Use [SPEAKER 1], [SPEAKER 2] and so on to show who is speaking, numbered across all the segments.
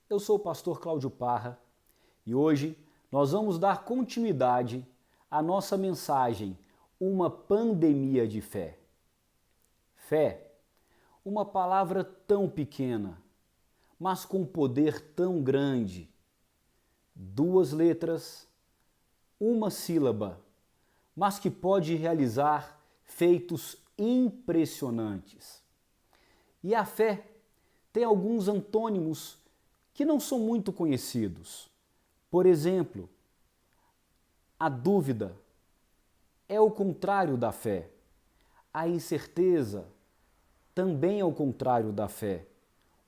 [SPEAKER 1] Eu sou o pastor Cláudio Parra e hoje nós vamos dar continuidade à nossa mensagem, uma pandemia de fé. Fé, uma palavra tão pequena, mas com poder tão grande. 2 letras, uma sílaba, mas que pode realizar feitos impressionantes. E a fé tem alguns antônimos que não são muito conhecidos. Por exemplo, a dúvida é o contrário da fé. A incerteza também é o contrário da fé.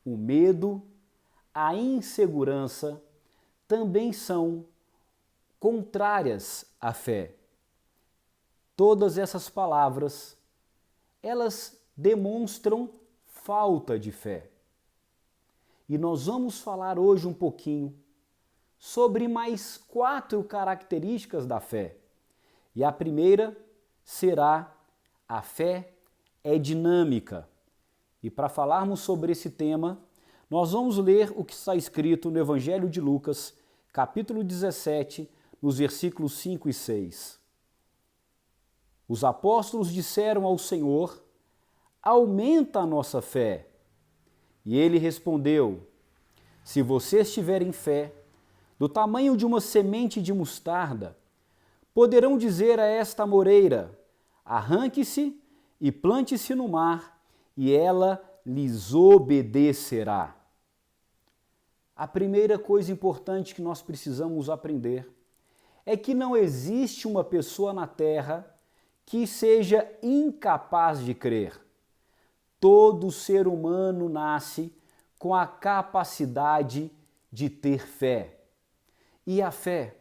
[SPEAKER 1] O medo, a insegurança também são contrárias à fé. Todas essas palavras, elas demonstram falta de fé. E nós vamos falar hoje um pouquinho sobre mais 4 características da fé. E a primeira será: a fé é dinâmica. E para falarmos sobre esse tema, nós vamos ler o que está escrito no Evangelho de Lucas, capítulo 17, nos versículos 5 e 6. Os apóstolos disseram ao Senhor: aumenta a nossa fé. E ele respondeu: se vocês tiverem fé, do tamanho de uma semente de mostarda, poderão dizer a esta amoreira: arranque-se e plante-se no mar, e ela lhes obedecerá. A primeira coisa importante que nós precisamos aprender é que não existe uma pessoa na Terra que seja incapaz de crer. Todo ser humano nasce com a capacidade de ter fé. E a fé,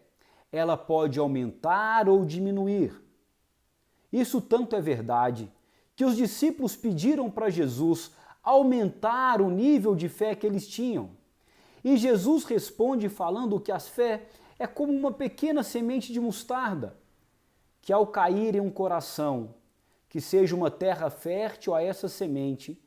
[SPEAKER 1] ela pode aumentar ou diminuir. Isso tanto é verdade que os discípulos pediram para Jesus aumentar o nível de fé que eles tinham. E Jesus responde falando que a fé é como uma pequena semente de mostarda, que ao cair em um coração, que seja uma terra fértil a essa semente,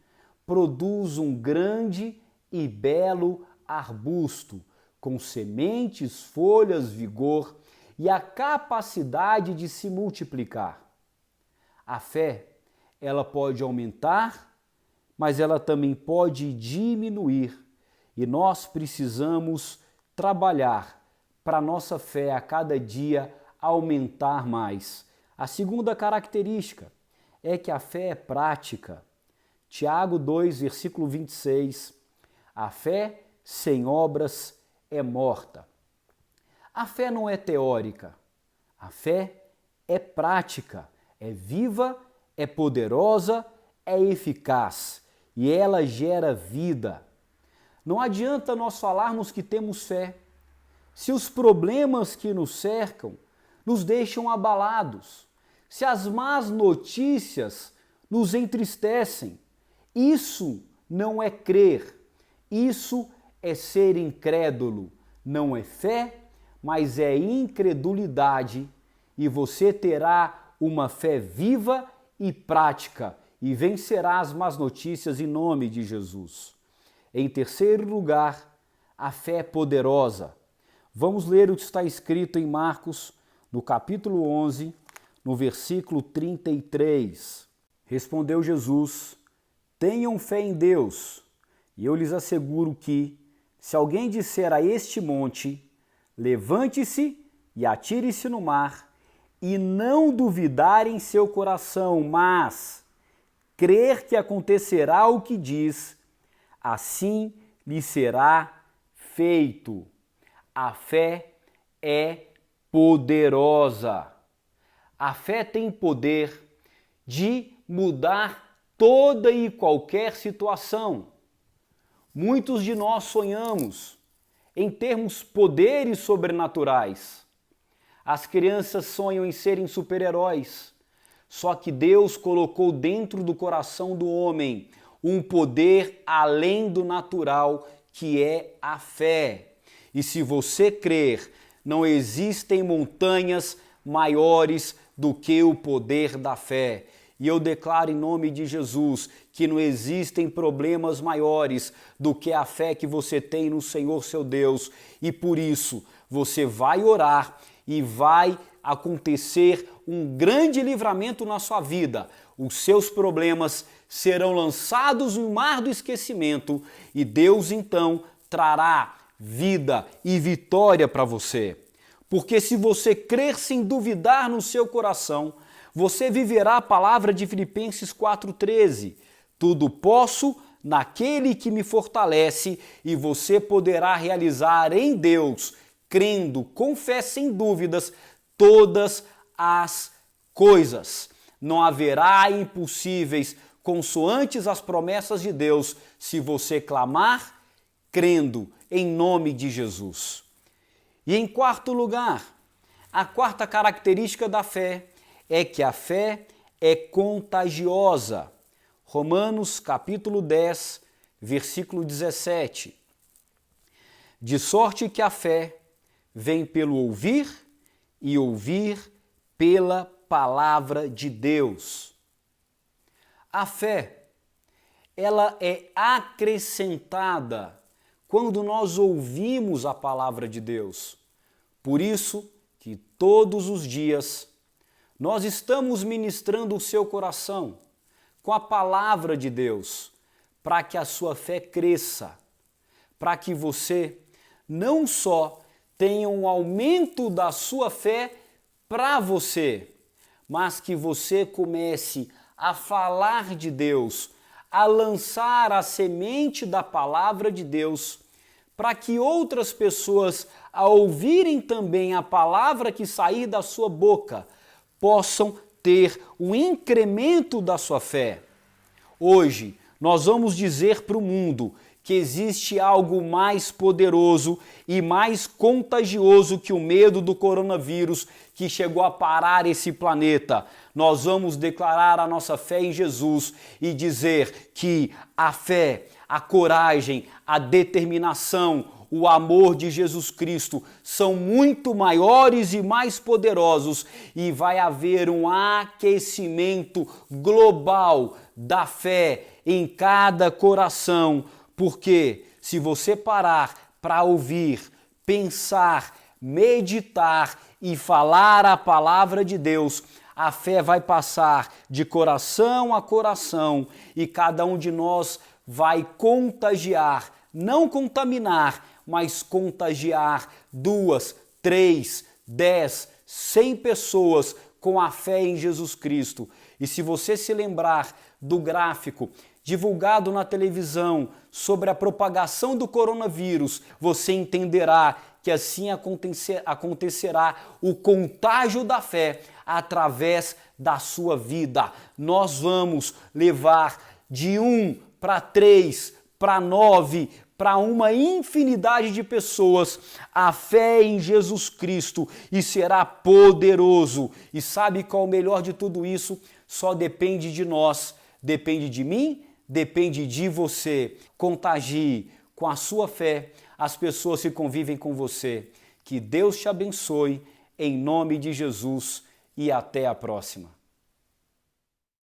[SPEAKER 1] produz um grande e belo arbusto, com sementes, folhas, vigor e a capacidade de se multiplicar. A fé, ela pode aumentar, mas ela também pode diminuir. E nós precisamos trabalhar para a nossa fé a cada dia aumentar mais. A segunda característica é que a fé é prática. Tiago 2, versículo 26. A fé sem obras é morta. A fé não é teórica. A fé é prática, é viva, é poderosa, é eficaz e ela gera vida. Não adianta nós falarmos que temos fé se os problemas que nos cercam nos deixam abalados, se as más notícias nos entristecem. Isso não é crer, isso é ser incrédulo. Não é fé, mas é incredulidade. E você terá uma fé viva e prática e vencerá as más notícias em nome de Jesus. Em terceiro lugar, a fé é poderosa. Vamos ler o que está escrito em Marcos, no capítulo 11, no versículo 33. Respondeu Jesus: tenham fé em Deus, e eu lhes asseguro que, se alguém disser a este monte, levante-se e atire-se no mar, e não duvidar em seu coração, mas crer que acontecerá o que diz, assim lhe será feito. A fé é poderosa. A fé tem poder de mudar toda e qualquer situação. Muitos de nós sonhamos em termos poderes sobrenaturais. As crianças sonham em serem super-heróis. Só que Deus colocou dentro do coração do homem um poder além do natural, que é a fé. E se você crer, não existem montanhas maiores do que o poder da fé. E eu declaro em nome de Jesus que não existem problemas maiores do que a fé que você tem no Senhor seu Deus. E por isso você vai orar e vai acontecer um grande livramento na sua vida. Os seus problemas serão lançados no mar do esquecimento e Deus então trará vida e vitória para você. Porque se você crer sem duvidar no seu coração, você viverá a palavra de Filipenses 4,13. Tudo posso naquele que me fortalece, e você poderá realizar em Deus, crendo com fé sem dúvidas, todas as coisas. Não haverá impossíveis consoantes as promessas de Deus, se você clamar, crendo em nome de Jesus. E em quarto lugar, a quarta característica da fé é que a fé é contagiosa. Romanos capítulo 10, versículo 17. De sorte que a fé vem pelo ouvir e ouvir pela palavra de Deus. A fé, ela é acrescentada quando nós ouvimos a palavra de Deus. Por isso que todos os dias nós estamos ministrando o seu coração com a palavra de Deus, para que a sua fé cresça, para que você não só tenha um aumento da sua fé para você, mas que você comece a falar de Deus, a lançar a semente da palavra de Deus, para que outras pessoas, ao ouvirem também a palavra que sair da sua boca, possam ter um incremento da sua fé. Hoje, nós vamos dizer para o mundo que existe algo mais poderoso e mais contagioso que o medo do coronavírus que chegou a parar esse planeta. Nós vamos declarar a nossa fé em Jesus e dizer que a fé, a coragem, a determinação, o amor de Jesus Cristo são muito maiores e mais poderosos, e vai haver um aquecimento global da fé em cada coração, porque se você parar para ouvir, pensar, meditar e falar a palavra de Deus, a fé vai passar de coração a coração e cada um de nós vai contagiar, não contaminar, mas contagiar 2, 3, 10, 100 pessoas com a fé em Jesus Cristo. E se você se lembrar do gráfico divulgado na televisão sobre a propagação do coronavírus, você entenderá que assim acontecerá o contágio da fé através da sua vida. Nós vamos levar de 1 para 3, para 9, para uma infinidade de pessoas a fé em Jesus Cristo, e será poderoso. E sabe qual é o melhor de tudo isso? Só depende de nós, depende de mim, depende de você. Contagie com a sua fé as pessoas que convivem com você. Que Deus te abençoe, em nome de Jesus, e até a próxima.